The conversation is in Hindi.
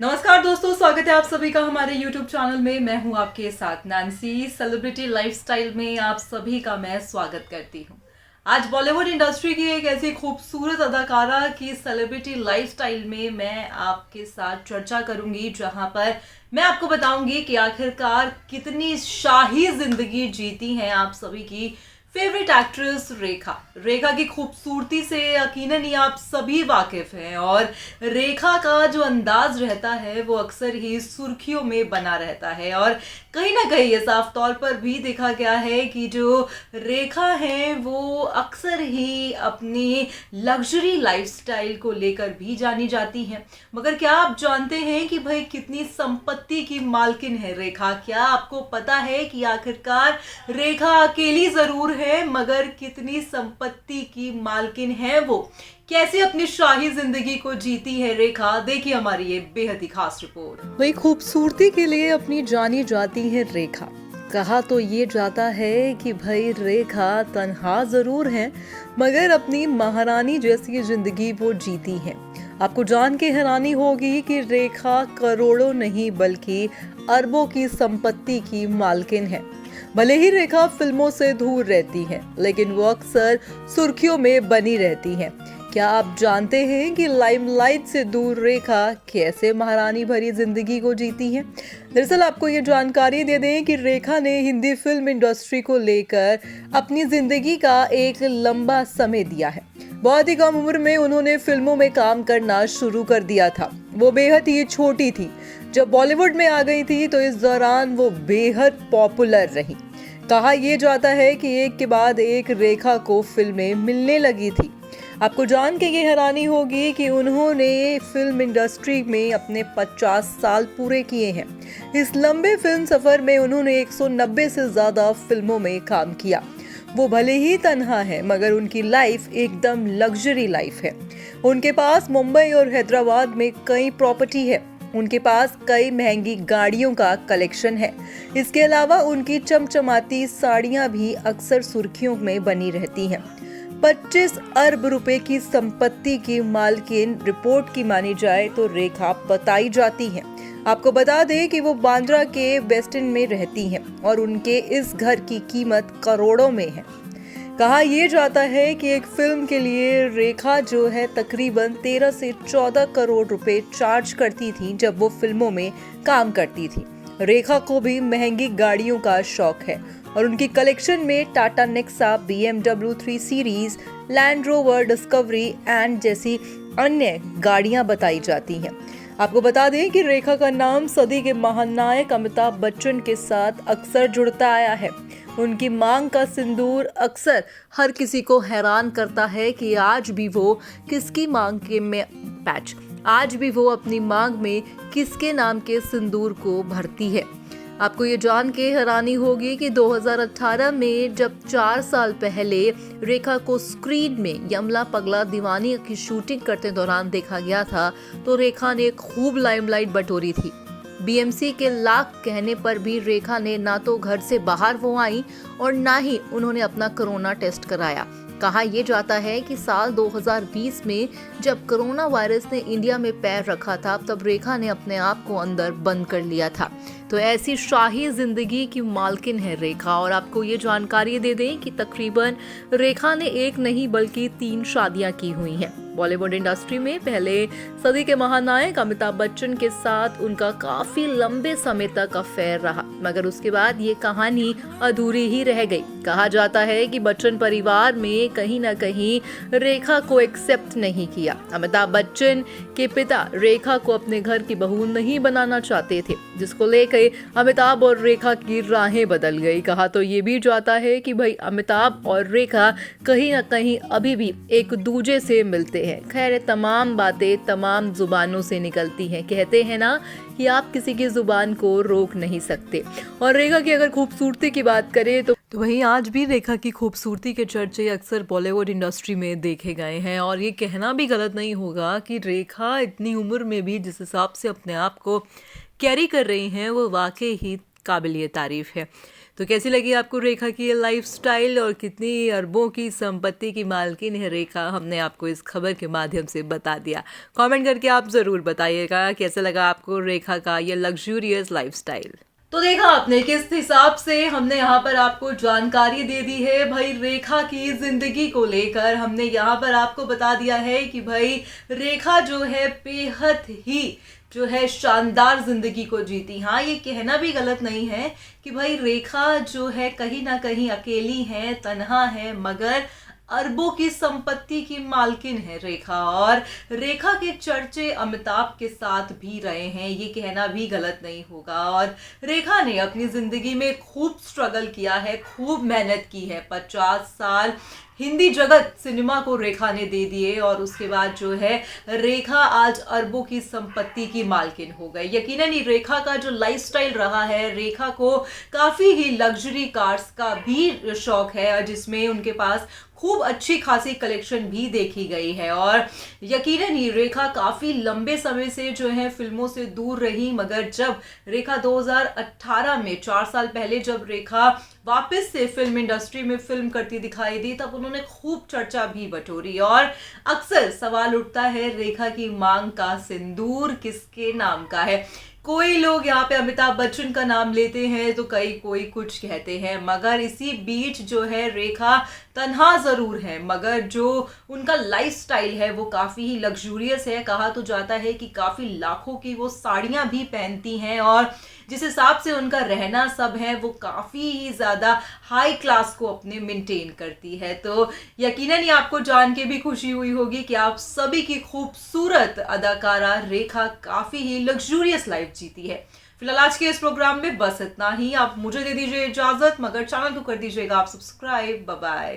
नमस्कार दोस्तों, स्वागत है आप सभी का हमारे YouTube चैनल में। मैं हूं आपके साथ नैन्सी। सेलिब्रिटी लाइफस्टाइल में आप सभी का मैं स्वागत करती हूं। आज बॉलीवुड इंडस्ट्री की एक ऐसी खूबसूरत अदाकारा की सेलिब्रिटी लाइफस्टाइल में मैं आपके साथ चर्चा करूंगी, जहां पर मैं आपको बताऊंगी कि आखिरकार कितनी शाही जिंदगी जीती हैं आप सभी की फेवरेट एक्ट्रेस रेखा। रेखा की खूबसूरती से यकीनन ही आप सभी वाकिफ हैं, और रेखा का जो अंदाज रहता है वो अक्सर ही सुर्खियों में बना रहता है। और कहीं ना कहीं ये साफ तौर पर भी देखा गया है कि जो रेखा है वो अक्सर ही अपनी लग्जरी लाइफस्टाइल को लेकर भी जानी जाती हैं। मगर क्या आप जानते हैं कि भाई कितनी संपत्ति की मालकिन है रेखा? क्या आपको पता है कि आखिरकार रेखा अकेली जरूर है मगर कितनी संपत्ति की मालकिन है वो? कैसे अपनी शाही जिंदगी को जीती है रेखा? देखिए हमारी ये बेहद ही खास रिपोर्ट। भाई खूबसूरती के लिए अपनी जानी जाती है रेखा। कहा तो ये जाता है कि भाई रेखा तन्हा जरूर है मगर अपनी महारानी जैसी जिंदगी वो जीती है। आपको जान के हैरानी होगी कि रेखा करोड़ों नहीं बल्कि अरबों की संपत्ति की मालकिन है। भले ही रेखा फिल्मों से दूर रहती हैं, लेकिन वो अक्सर सुर्खियों में बनी रहती हैं। क्या आप जानते हैं कि लाइमलाइट से दूर रेखा कैसे महारानी भरी जिंदगी को जीती है? दरअसल आपको ये जानकारी दे दें कि रेखा ने हिंदी फिल्म इंडस्ट्री को लेकर अपनी जिंदगी का एक लंबा समय दिया है। बहुत ही कम उम्र में उन्होंने फिल्मों में काम करना शुरू कर दिया था। वो बेहद ही छोटी थी जब बॉलीवुड में आ गई थी, तो इस दौरान वो बेहद पॉपुलर रही। कहा यह जाता है कि एक के बाद एक रेखा को फिल्में मिलने लगी थी। आपको जान के ये हैरानी होगी कि उन्होंने फिल्म इंडस्ट्री में अपने 50 साल पूरे किए हैं। इस लंबे फिल्म सफर में उन्होंने 190 से ज्यादा फिल्मों में काम किया। वो भले ही तन्हा है मगर उनकी लाइफ एकदम लग्जरी लाइफ है। उनके पास मुंबई और हैदराबाद में कई प्रॉपर्टी है। उनके पास कई महंगी गाड़ियों का कलेक्शन है। इसके अलावा उनकी चमचमाती साड़ियां भी अक्सर सुर्खियों में बनी रहती हैं। 25 अरब रुपए की संपत्ति की मालकिन रिपोर्ट की मानी जाए तो रेखा बताई जाती है। आपको बता दें कि वो बांद्रा के वेस्ट एंड में रहती हैं और उनके इस घर की कीमत करोड़ों में है। कहा यह जाता है कि एक फिल्म के लिए रेखा जो है तकरीबन 13 से 14 करोड़ रुपए चार्ज करती थी जब वो फिल्मों में काम करती थी। रेखा को भी महंगी गाड़ियों का शौक है और उनकी कलेक्शन में Tata Nexa, BMW 3 series, land rover discovery and जैसी अन्य गाड़ियां बताई जाती हैं। आपको बता दें कि रेखा का नाम सदी के महानायक अमिताभ बच्चन के साथ अक्सर जुड़ता आया है। उनकी मांग का सिंदूर अक्सर हर किसी को हैरान करता है कि आज भी वो किसकी मांग के में पैच आज भी वो अपनी मांग में किसके नाम के सिंदूर को भरती है। आपको ये जान के हैरानी होगी कि 2018 में जब 4 साल पहले रेखा को स्क्रीन में यमला पगला दीवानी की शूटिंग करते दौरान देखा गया था, तो रेखा ने खूब लाइमलाइट बटोरी थी। बीएमसी के लाख कहने पर भी रेखा ने ना तो घर से बाहर वो आई और ना ही उन्होंने अपना कोरोना टेस्ट कराया। कहा यह जाता है कि साल 2020 में जब कोरोना वायरस ने इंडिया में पैर रखा था, तब रेखा ने अपने आप को अंदर बंद कर लिया था। तो ऐसी शाही जिंदगी की मालकिन है रेखा। और आपको ये जानकारी दे दें कि तकरीबन रेखा ने एक नहीं बल्कि 3 शादियां की हुई हैं। बॉलीवुड इंडस्ट्री में पहले सदी के महानायक अमिताभ बच्चन के साथ उनका काफी लंबे समय तक अफेयर रहा, मगर उसके बाद ये कहानी अधूरी ही रह गई। कहा जाता है कि बच्चन परिवार में कहीं ना कहीं रेखा को एक्सेप्ट नहीं किया। अमिताभ बच्चन के पिता रेखा को अपने घर की बहू नहीं बनाना चाहते थे, जिसको लेकर अमिताभ और रेखा की राहें बदल गई। कहा तो ये भी जाता है कि भाई अमिताभ और रेखा कहीं ना कहीं अभी भी एक दूजे से मिलते हैं। खैर, तमाम बातें तमाम जुबानों से निकलती हैं। कहते हैं ना कि आप किसी की जुबान को रोक नहीं सकते। और रेखा की अगर खूबसूरती की बात करें तो वहीं आज भी रेखा की खूबसूरती के चर्चे अक्सर बॉलीवुड इंडस्ट्री में देखे गए हैं। और ये कहना भी गलत नहीं होगा कि रेखा इतनी उम्र में भी जिस हिसाब से अपने आप को कैरी कर रही हैं वो वाकई ही काबिलिए तारीफ है। तो कैसी लगी आपको रेखा की ये लाइफस्टाइल और कितनी अरबों की संपत्ति की मालकिन है रेखा, हमने आपको इस खबर के माध्यम से बता दिया। कमेंट करके आप ज़रूर बताइएगा कैसा लगा आपको रेखा का ये लग्जूरियस लाइफस्टाइल। तो देखा आपने किस हिसाब से हमने यहाँ पर आपको जानकारी दे दी है भाई रेखा की जिंदगी को लेकर। हमने यहाँ पर आपको बता दिया है कि भाई रेखा जो है बेहद ही जो है शानदार जिंदगी को जीती। हाँ, ये कहना भी गलत नहीं है कि भाई रेखा जो है कहीं ना कहीं अकेली है, तन्हा है, मगर अरबों की संपत्ति की मालकिन है रेखा। और रेखा के चर्चे अमिताभ के साथ भी रहे हैं, ये कहना भी गलत नहीं होगा। और रेखा ने अपनी जिंदगी में खूब स्ट्रगल किया है, खूब मेहनत की है। 50 साल हिंदी जगत सिनेमा को रेखा ने दे दिए और उसके बाद जो है रेखा आज अरबों की संपत्ति की मालकिन हो गई। यकीनन ही रेखा का जो लाइफस्टाइल रहा है, रेखा को काफ़ी ही लग्जरी कार्स का भी शौक है जिसमें उनके पास खूब अच्छी खासी कलेक्शन भी देखी गई है। और यकीनन ही रेखा काफ़ी लंबे समय से जो है फिल्मों से दूर रही, मगर जब रेखा 2018 में 4 साल पहले जब रेखा वापस से फिल्म इंडस्ट्री में फिल्म करती दिखाई दी, तब उन्होंने खूब चर्चा भी बटोरी। और अक्सर सवाल उठता है रेखा की मांग का सिंदूर किसके नाम का है। कोई लोग यहाँ पे अमिताभ बच्चन का नाम लेते हैं तो कोई कुछ कहते हैं, मगर इसी बीच जो है रेखा तन्हा ज़रूर है, मगर जो उनका लाइफस्टाइल है वो काफ़ी ही लग्जूरियस है। कहा तो जाता है कि काफ़ी लाखों की वो साड़ियाँ भी पहनती हैं और जिस हिसाब से उनका रहना सब है वो काफ़ी ही ज़्यादा हाई क्लास को अपने मेंटेन करती है। तो यकीनन ही आपको जान के भी खुशी हुई होगी कि आप सभी की खूबसूरत अदाकारा रेखा काफ़ी ही लग्जूरियस लाइफ जीती है। फिलहाल आज के इस प्रोग्राम में बस इतना ही। आप मुझे दे दीजिए इजाज़त, मगर चैनल को कर दीजिएगा आप सब्सक्राइब। Bye bye.